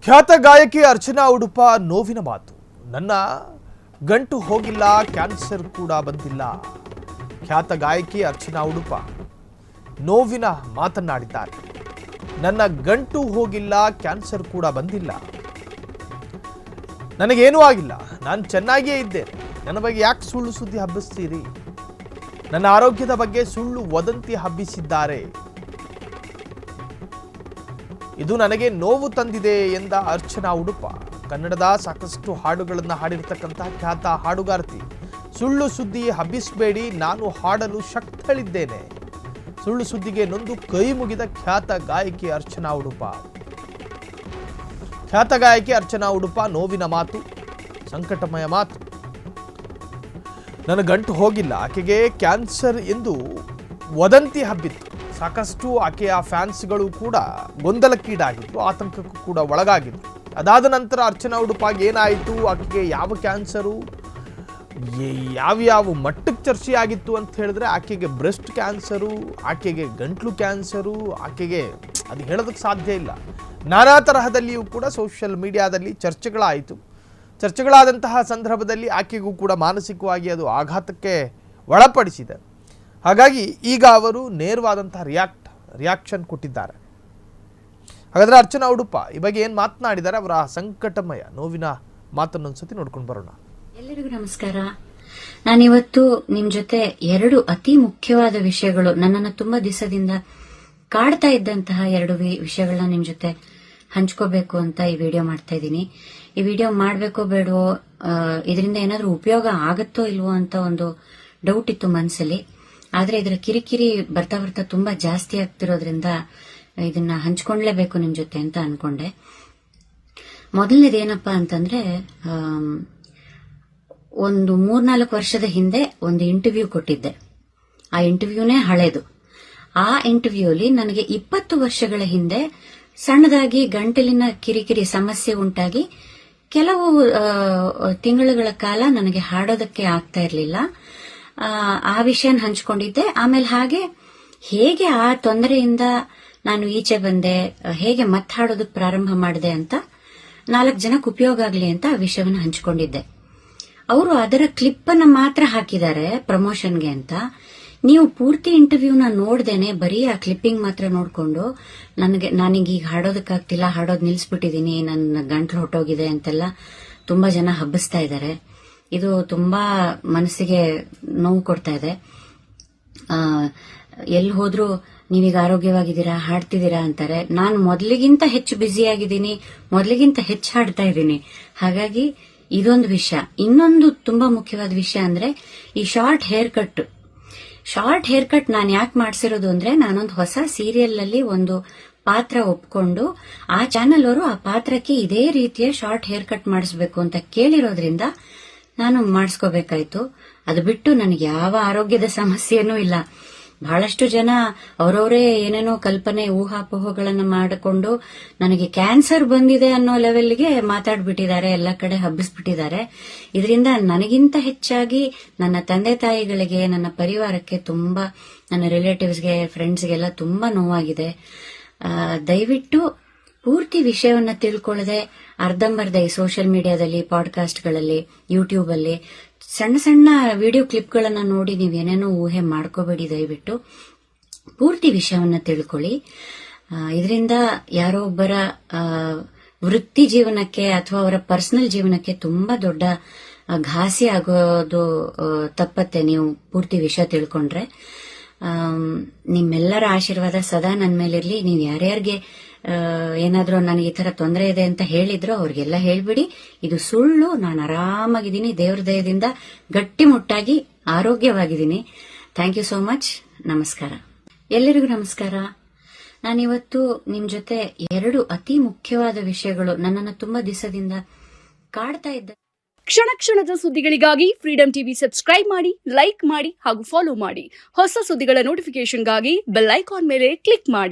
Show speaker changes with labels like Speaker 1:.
Speaker 1: ಖ್ಯಾತ ಗಾಯಕಿ ಅರ್ಚನಾ ಉಡುಪ ನೋವಿನ ಮಾತು. ನನ್ನ ಗಂಟು ಹೋಗಿಲ್ಲ, ಕ್ಯಾನ್ಸರ್ ಕೂಡ ಬಂದಿಲ್ಲ. ಖ್ಯಾತ ಗಾಯಕಿ ಅರ್ಚನಾ ಉಡುಪ ನೋವಿನ ಮಾತನಾಡಿದ್ದಾರೆ. ನನ್ನ ಗಂಟು ಹೋಗಿಲ್ಲ, ಕ್ಯಾನ್ಸರ್ ಕೂಡ ಬಂದಿಲ್ಲ. ನನಗೇನೂ ಆಗಿಲ್ಲ, ನಾನು ಚೆನ್ನಾಗಿಯೇ ಇದ್ದೇನೆ. ನನ್ನ ಬಗ್ಗೆ ಯಾಕೆ ಸುಳ್ಳು ಸುದ್ದಿ ಹಬ್ಬಿಸ್ತೀರಿ? ನನ್ನ ಆರೋಗ್ಯದ ಬಗ್ಗೆ ಸುಳ್ಳು ವದಂತಿ ಹಬ್ಬಿಸಿದ್ದಾರೆ. ಇದು ನನಗೆ ನೋವು ತಂದಿದೆ ಎಂದ ಅರ್ಚನಾ ಉಡುಪ. ಕನ್ನಡದ ಸಾಕಷ್ಟು ಹಾಡುಗಳನ್ನು ಹಾಡಿರ್ತಕ್ಕಂತಹ ಖ್ಯಾತ ಹಾಡುಗಾರ್ತಿ. ಸುಳ್ಳು ಸುದ್ದಿ ಹಬ್ಬಿಸಬೇಡಿ, ನಾನು ಹಾಡಲು ಶಕ್ತಳಿದ್ದೇನೆ. ಸುಳ್ಳು ಸುದ್ದಿಗೆ ನೊಂದು ಕೈ ಮುಗಿದ ಖ್ಯಾತ ಗಾಯಕಿ ಅರ್ಚನಾ ಉಡುಪ. ಖ್ಯಾತ ಗಾಯಕಿ ಅರ್ಚನಾ ಉಡುಪ ನೋವಿನ ಮಾತು, ಸಂಕಟಮಯ ಮಾತು. ನನ್ನ ಗಂಟು ಹೋಗಿಲ್ಲ, ಆಕೆಗೆ ಕ್ಯಾನ್ಸರ್ ಎಂದು ವದಂತಿ ಹಬ್ಬಿತ್ತು. ಸಾಕಷ್ಟು ಆಕೆಯ ಫ್ಯಾನ್ಸ್ಗಳು ಕೂಡ ಗೊಂದಲಕ್ಕೀಡಾಗಿದ್ರು, ಆತಂಕಕ್ಕೂ ಕೂಡ ಒಳಗಾಗಿದ್ರು. ಅದಾದ ನಂತರ ಅರ್ಚನಾ ಉಡುಪಾಗಿ ಏನಾಯಿತು, ಆಕೆಗೆ ಯಾವ ಕ್ಯಾನ್ಸರು, ಯಾವ್ಯಾವ ಮಟ್ಟಕ್ಕೆ ಚರ್ಚೆ ಆಗಿತ್ತು ಅಂತ ಹೇಳಿದ್ರೆ, ಆಕೆಗೆ ಬ್ರೆಸ್ಟ್ ಕ್ಯಾನ್ಸರು, ಆಕೆಗೆ ಗಂಟ್ಲು ಕ್ಯಾನ್ಸರು, ಆಕೆಗೆ ಅದು ಹೇಳೋದಕ್ಕೆ ಸಾಧ್ಯ ಇಲ್ಲ. ನಾನಾ ತರಹದಲ್ಲಿಯೂ ಕೂಡ ಸೋಷಿಯಲ್ ಮೀಡಿಯಾದಲ್ಲಿ ಚರ್ಚೆಗಳಾದಂತಹ ಸಂದರ್ಭದಲ್ಲಿ ಆಕೆಗೂ ಕೂಡ ಮಾನಸಿಕವಾಗಿ ಅದು ಆಘಾತಕ್ಕೆ ಒಳಪಡಿಸಿದೆ. ಹಾಗಾಗಿ ಈಗ ಅವರು ನೇರವಾದಂತಹ ರಿಯಾಕ್ಷನ್ ಕೊಟ್ಟಿದ್ದಾರೆ. ಹಾಗಾದರೆ ಅರ್ಚನಾ ಉಡುಪ ಈ ಬಗ್ಗೆ ಏನು ಮಾತನಾಡಿದ್ದಾರೆ, ಅವರ ಸಂಕಟಮಯ ನೋವಿನ ಮಾತನ್ನೊಂದ್ಸತಿ ನೋಡ್ಕೊಂಡು ಬರೋಣ.
Speaker 2: ಎಲ್ಲರಿಗೂ ನಮಸ್ಕಾರ. ನಾನಿವತ್ತು ನಿಮ್ ಜೊತೆ ಎರಡು ಅತಿ ಮುಖ್ಯವಾದ ವಿಷಯಗಳು, ನನ್ನನ್ನು ತುಂಬಾ ದಿವಸದಿಂದ ಕಾಡ್ತಾ ಇದ್ದಂತಹ ಎರಡು ವಿಷಯಗಳನ್ನ ನಿಮ್ ಜೊತೆ ಹಂಚ್ಕೋಬೇಕು ಅಂತ ಈ ವಿಡಿಯೋ ಮಾಡ್ತಾ ಇದ್ದೀನಿ. ಈ ವಿಡಿಯೋ ಮಾಡ್ಬೇಕೋ ಬೇಡವೋ, ಇದರಿಂದ ಏನಾದ್ರೂ ಉಪಯೋಗ ಆಗತ್ತೋ ಇಲ್ವೋ ಅಂತ ಒಂದು ಡೌಟ್ ಇತ್ತು ಮನಸ್ಸಲ್ಲಿ. ಆದ್ರೆ ಇದರ ಕಿರಿಕಿರಿ ಬರ್ತಾ ಬರ್ತಾ ತುಂಬಾ ಜಾಸ್ತಿ ಆಗ್ತಿರೋದ್ರಿಂದ ಇದನ್ನ ಹಂಚ್ಕೊಂಡ್ಲೇಬೇಕು ನಿಮ್ ಜೊತೆ ಅಂತ ಅನ್ಕೊಂಡೆ. ಮೊದಲನೇದೇನಪ್ಪಾ ಅಂತಂದ್ರೆ, ಒಂದು 3-4 ವರ್ಷದ ಹಿಂದೆ ಒಂದು ಇಂಟರ್ವ್ಯೂ ಕೊಟ್ಟಿದ್ದೆ. ಆ ಇಂಟರ್ವ್ಯೂನೇ ಹಳೇದು. ಆ ಇಂಟರ್ವ್ಯೂಲಿ ನನಗೆ 20 ವರ್ಷಗಳ ಹಿಂದೆ ಸಣ್ಣದಾಗಿ ಗಂಟಲಿನ ಕಿರಿಕಿರಿ ಸಮಸ್ಯೆ ಉಂಟಾಗಿ ಕೆಲವು ತಿಂಗಳುಗಳ ಕಾಲ ನನಗೆ ಹಾಡೋದಕ್ಕೆ ಆಗ್ತಾ ಇರಲಿಲ್ಲ. ಆ ವಿಷಯನ ಹಂಚ್ಕೊಂಡಿದ್ದೆ. ಆಮೇಲೆ ಹಾಗೆ ಹೇಗೆ ಆ ತೊಂದರೆಯಿಂದ ನಾನು ಈಚೆ ಬಂದೆ, ಹೇಗೆ ಮತ್ತೆ ಹಾಡೋದಕ್ಕೆ ಪ್ರಾರಂಭ ಮಾಡಿದೆ ಅಂತ 4 ಜನಕ್ಕೆ ಉಪಯೋಗ ಆಗಲಿ ಅಂತ ಆ ವಿಷಯವನ್ನು ಹಂಚ್ಕೊಂಡಿದ್ದೆ. ಅವರು ಅದರ ಕ್ಲಿಪ್ ಅನ್ನ ಮಾತ್ರ ಹಾಕಿದ್ದಾರೆ ಪ್ರಮೋಷನ್ಗೆ ಅಂತ. ನೀವು ಪೂರ್ತಿ ಇಂಟರ್ವ್ಯೂನ ನೋಡ್ದೇನೆ ಬರೀ ಆ ಕ್ಲಿಪ್ಪಿಂಗ್ ಮಾತ್ರ ನೋಡ್ಕೊಂಡು ನಾನೀಗ ಹಾಡೋದಕ್ಕಾಗ್ತಿಲ್ಲ, ಹಾಡೋದ್ ನಿಲ್ಸ್ಬಿಟ್ಟಿದೀನಿ, ನನ್ನ ಗಂಟ್ಲು ಹೊಟ್ಟೋಗಿದೆ ಅಂತೆಲ್ಲ ತುಂಬಾ ಜನ ಹಬ್ಬಿಸ್ತಾ ಇದ್ದಾರೆ. ಇದು ತುಂಬಾ ಮನಸ್ಸಿಗೆ ನೋವು ಕೊಡ್ತಾ ಇದೆ. ಎಲ್ಲಿ ಹೋದ್ರೂ ನೀವೀಗ ಆರೋಗ್ಯವಾಗಿದ್ದೀರಾ, ಹಾಡ್ತಿದ್ದೀರಾ ಅಂತಾರೆ. ನಾನು ಮೊದಲಿಗಿಂತ ಹೆಚ್ಚು ಬ್ಯುಸಿಯಾಗಿದ್ದೀನಿ, ಮೊದಲಿಗಿಂತ ಹೆಚ್ಚು ಹಾಡ್ತಾ ಇದ್ದೀನಿ. ಹಾಗಾಗಿ ಇದೊಂದು ವಿಷಯ. ಇನ್ನೊಂದು ತುಂಬಾ ಮುಖ್ಯವಾದ ವಿಷಯ ಅಂದ್ರೆ ಈ ಶಾರ್ಟ್ ಹೇರ್ ಕಟ್ ನಾನು ಯಾಕೆ ಮಾಡ್ಸಿರೋದು ಅಂದ್ರೆ, ನಾನೊಂದು ಹೊಸ ಸೀರಿಯಲ್ ಅಲ್ಲಿ ಒಂದು ಪಾತ್ರ ಒಪ್ಕೊಂಡು ಆ ಚಾನೆಲ್ ಅವರು ಆ ಪಾತ್ರಕ್ಕೆ ಇದೇ ರೀತಿಯ ಶಾರ್ಟ್ ಹೇರ್ ಕಟ್ ಮಾಡಿಸ್ಬೇಕು ಅಂತ ಕೇಳಿರೋದ್ರಿಂದ ನಾನು ಮಾಡಿಸ್ಕೋಬೇಕಾಯ್ತು. ಅದು ಬಿಟ್ಟು ನನಗೆ ಯಾವ ಆರೋಗ್ಯದ ಸಮಸ್ಯೆನೂ ಇಲ್ಲ. ಬಹಳಷ್ಟು ಜನ ಅವರವರೇ ಏನೇನೋ ಕಲ್ಪನೆ ಊಹಾಪೋಹಗಳನ್ನ ಮಾಡಿಕೊಂಡು ನನಗೆ ಕ್ಯಾನ್ಸರ್ ಬಂದಿದೆ ಅನ್ನೋ ಲೆವೆಲ್ಗೆ ಮಾತಾಡ್ಬಿಟ್ಟಿದ್ದಾರೆ, ಎಲ್ಲ ಕಡೆ ಹಬ್ಬಿಸ್ಬಿಟ್ಟಿದ್ದಾರೆ. ಇದರಿಂದ ನನಗಿಂತ ಹೆಚ್ಚಾಗಿ ನನ್ನ ತಂದೆ ತಾಯಿಗಳಿಗೆ, ನನ್ನ ಪರಿವಾರಕ್ಕೆ ತುಂಬಾ, ನನ್ನ ರಿಲೇಟಿವ್ಸ್ಗೆ, ಫ್ರೆಂಡ್ಸ್ಗೆಲ್ಲ ತುಂಬಾ ನೋವಾಗಿದೆ. ದಯವಿಟ್ಟು ಪೂರ್ತಿ ವಿಷಯವನ್ನ ತಿಳ್ಕೊಳ್ಳದೆ ಅರ್ಧಂಬರ್ಧ ಈ ಸೋಷಿಯಲ್ ಮೀಡಿಯಾದಲ್ಲಿ, ಪಾಡ್ಕಾಸ್ಟ್ಗಳಲ್ಲಿ, ಯೂಟ್ಯೂಬ್ ಅಲ್ಲಿ ಸಣ್ಣ ಸಣ್ಣ ವಿಡಿಯೋ ಕ್ಲಿಪ್ಗಳನ್ನ ನೋಡಿ ನೀವೇನೇನೋ ಊಹೆ ಮಾಡ್ಕೋಬೇಡಿ. ದಯವಿಟ್ಟು ಪೂರ್ತಿ ವಿಷಯವನ್ನ ತಿಳ್ಕೊಳ್ಳಿ. ಇದರಿಂದ ಯಾರೋ ಒಬ್ಬರ ವೃತ್ತಿ ಜೀವನಕ್ಕೆ ಅಥವಾ ಅವರ ಪರ್ಸನಲ್ ಜೀವನಕ್ಕೆ ತುಂಬಾ ದೊಡ್ಡ ಘಾಸಿ ಆಗೋದು ತಪ್ಪತ್ತೆ ನೀವು ಪೂರ್ತಿ ವಿಷಯ ತಿಳ್ಕೊಂಡ್ರೆ. ನಿಮ್ಮೆಲ್ಲರ ಆಶೀರ್ವಾದ ಸದಾ ನನ್ನ ಮೇಲಿರ್ಲಿ. ನೀವು ಯಾರ್ಯಾರಿಗೆ ಏನಾದ್ರೂ ನನಗೆ ಈ ತರ ತೊಂದರೆ ಇದೆ ಅಂತ ಹೇಳಿದ್ರು ಅವ್ರಿಗೆಲ್ಲ ಹೇಳ್ಬಿಡಿ, ಇದು ಸುಳ್ಳು, ನಾನು ಆರಾಮಾಗಿದ್ದೀನಿ, ದೇವ್ರ ದಯದಿಂದ ಗಟ್ಟಿಮುಟ್ಟಾಗಿ ಆರೋಗ್ಯವಾಗಿದ್ದೀನಿ. Thank you so much. ನಮಸ್ಕಾರ. ಎಲ್ಲರಿಗೂ ನಮಸ್ಕಾರ. ನಾನಿವತ್ತು ನಿಮ್ ಜೊತೆ ಎರಡು ಅತಿ ಮುಖ್ಯವಾದ ವಿಷಯಗಳು, ನನ್ನನ್ನು ತುಂಬಾ ದಿವಸದಿಂದ ಕಾಡ್ತಾ ಇದ್ದ
Speaker 3: ಕ್ಷಣ ಕ್ಷಣದ ಸುದ್ದಿಗಳಿಗಾಗಿ ಫ್ರೀಡಂ ಟಿವಿ ಸಬ್ಸ್ಕ್ರೈಬ್ ಮಾಡಿ, ಲೈಕ್ ಮಾಡಿ ಹಾಗೂ ಫಾಲೋ ಮಾಡಿ. ಹೊಸ ಸುದ್ದಿಗಳ ನೋಟಿಫಿಕೇಶನ್ಗಾಗಿ ಬೆಲ್ ಐಕಾನ್ ಮೇಲೆ ಕ್ಲಿಕ್ ಮಾಡಿ.